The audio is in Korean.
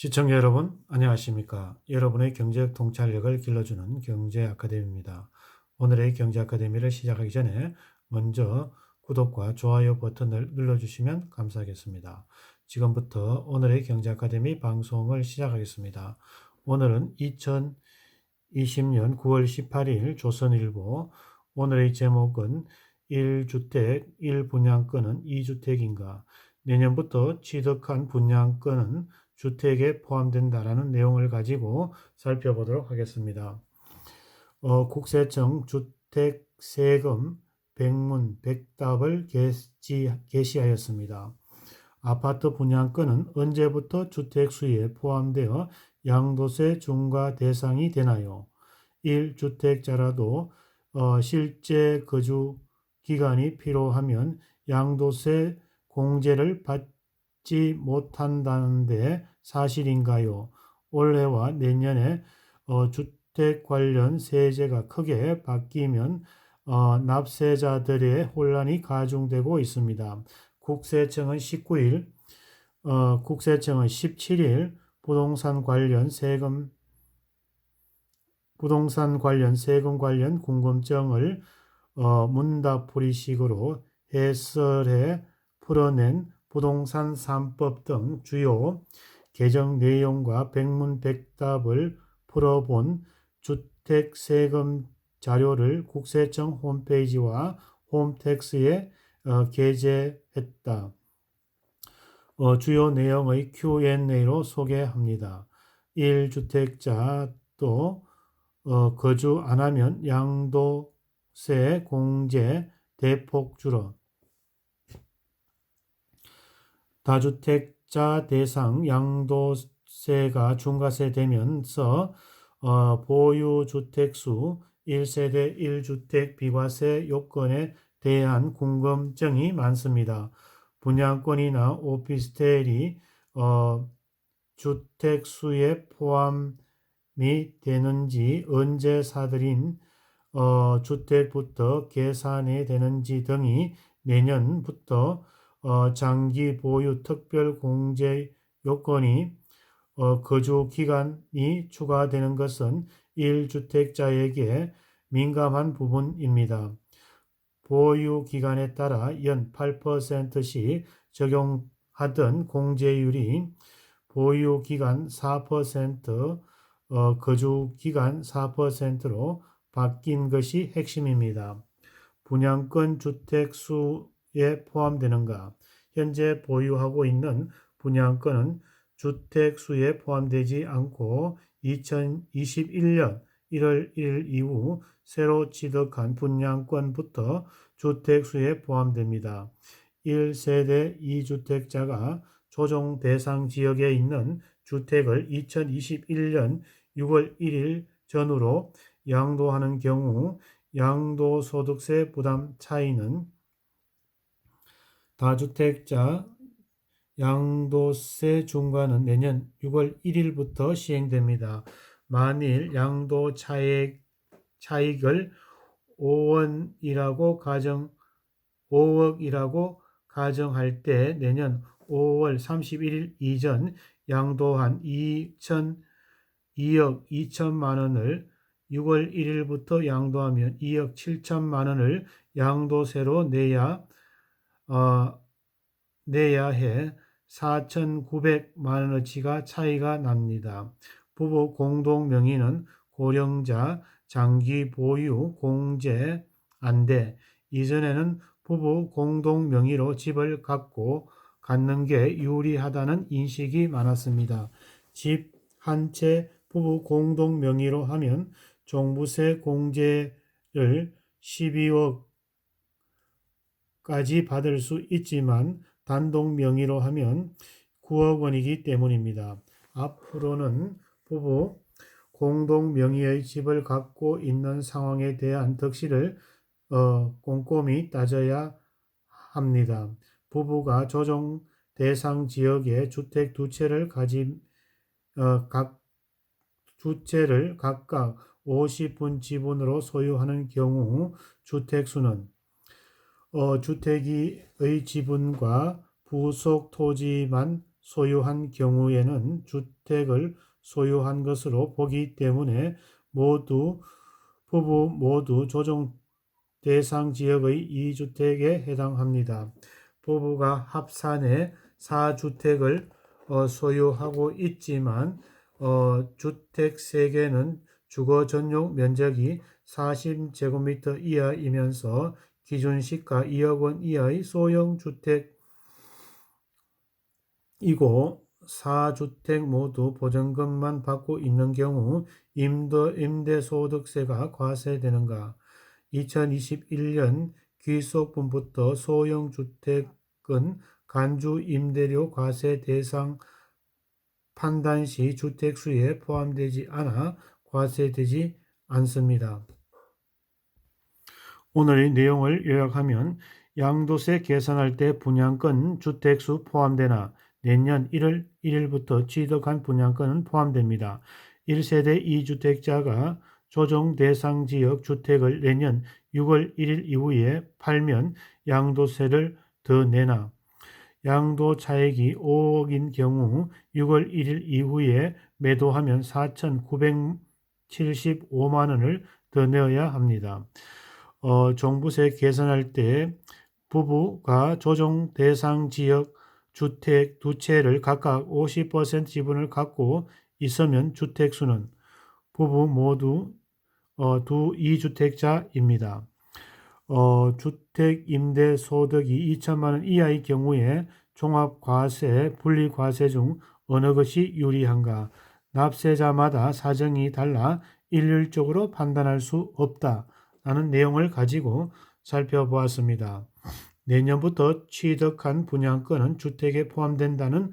시청자 여러분, 안녕하십니까? 여러분의 경제적 통찰력을 길러주는 경제 아카데미입니다. 오늘의 경제 아카데미를 시작하기 전에 먼저 구독과 좋아요 버튼을 눌러주시면 감사하겠습니다. 지금부터 오늘의 경제 아카데미 방송을 시작하겠습니다. 오늘은 2020년 9월 18일 조선일보. 오늘의 제목은 1주택 1분양권은 2주택인가? 내년부터 취득한 분양권은 주택에 포함된다라는 내용을 가지고 살펴보도록 하겠습니다. 국세청 주택세금 백문 백답을 게시하였습니다. 아파트 분양권은 언제부터 주택수에 포함되어 양도세 중과 대상이 되나요? 1주택자라도 실제 거주 기간이 필요하면 양도세 공제를 받지 못한다는데 사실인가요? 올해와 내년에 주택 관련 세제가 크게 바뀌면 납세자들의 혼란이 가중되고 있습니다. 국세청은 17일 부동산 관련 세금 관련 궁금증을 문답풀이식으로 해설해 풀어낸 부동산 3법 등 주요 개정 내용과 백문백답을 풀어본 주택세금 자료를 국세청 홈페이지와 홈택스에 게재했다. 주요 내용의 Q&A로 소개합니다. 1주택자도 거주 안 하면 양도세 공제 대폭 줄어. 다주택자 대상 양도세가 중과세 되면서 보유주택수 1세대 1주택 비과세 요건에 대한 궁금증이 많습니다. 분양권이나 오피스텔이 주택수에 포함이 되는지, 언제 사들인 주택부터 계산이 되는지 등이 내년부터 장기 보유 특별 공제 요건이 거주 기간이 추가되는 것은 1주택자에게 민감한 부분입니다. 보유 기간에 따라 연 8%씩 적용하던 공제율이 보유 기간 4%, 거주 기간 4%로 바뀐 것이 핵심입니다. 분양권 주택수에 포함되는가? 현재 보유하고 있는 분양권은 주택수에 포함되지 않고 2021년 1월 1일 이후 새로 취득한 분양권부터 주택수에 포함됩니다. 1세대 2주택자가 조정 대상 지역에 있는 주택을 2021년 6월 1일 전후로 양도하는 경우 양도소득세 부담 차이는 다주택자 양도세 중과는 내년 6월 1일부터 시행됩니다. 만일 양도 차익을 5억이라고 가정할 때 내년 5월 31일 이전 양도한 2억 2천만 원을 6월 1일부터 양도하면 2억 7천만 원을 양도세로 내야 해 4,900만 원어치가 차이가 납니다. 부부 공동 명의는 고령자 장기 보유 공제 안돼. 이전에는 부부 공동 명의로 집을 갖는 게 유리하다는 인식이 많았습니다. 집 한 채 부부 공동 명의로 하면 종부세 공제를 12억까지 받을 수 있지만 단독 명의로 하면 9억 원이기 때문입니다. 앞으로는 부부 공동 명의의 집을 갖고 있는 상황에 대한 덕실을 꼼꼼히 따져야 합니다. 부부가 조정 대상 지역에 주택 두 채를 각각 50분 지분으로 소유하는 경우 주택수는 주택의 지분과 부속 토지만 소유한 경우에는 주택을 소유한 것으로 보기 때문에 부부 모두 조정 대상 지역의 2주택에 해당합니다. 부부가 합산해 4주택을 소유하고 있지만 주택 3개는 주거 전용 면적이 40제곱미터 이하이면서 기준 시가 2억 원 이하의 소형 주택이고 4주택 모두 보증금만 받고 있는 경우 임대소득세가 과세되는가? 2021년 귀속분부터 소형 주택은 간주 임대료 과세 대상 판단 시 주택수에 포함되지 않아 과세되지 않습니다. 오늘의 내용을 요약하면 양도세 계산할 때 분양권 주택수 포함되나 내년 1월 1일부터 취득한 분양권은 포함됩니다. 1세대 2주택자가 조정 대상 지역 주택을 내년 6월 1일 이후에 팔면 양도세를 더 내나 양도 차익이 5억인 경우 6월 1일 이후에 매도하면 4,975만 원을 더 내어야 합니다. 종부세 계산할 때 부부가 조정 대상 지역 주택 2채를 각각 50% 지분을 갖고 있으면 주택수는 부부 모두 2주택자입니다. 주택 임대 소득이 2천만 원 이하의 경우에 종합과세, 분리과세 중 어느 것이 유리한가? 납세자마다 사정이 달라 일률적으로 판단할 수 없다라는 내용을 가지고 살펴보았습니다. 내년부터 취득한 분양권은 주택에 포함된다는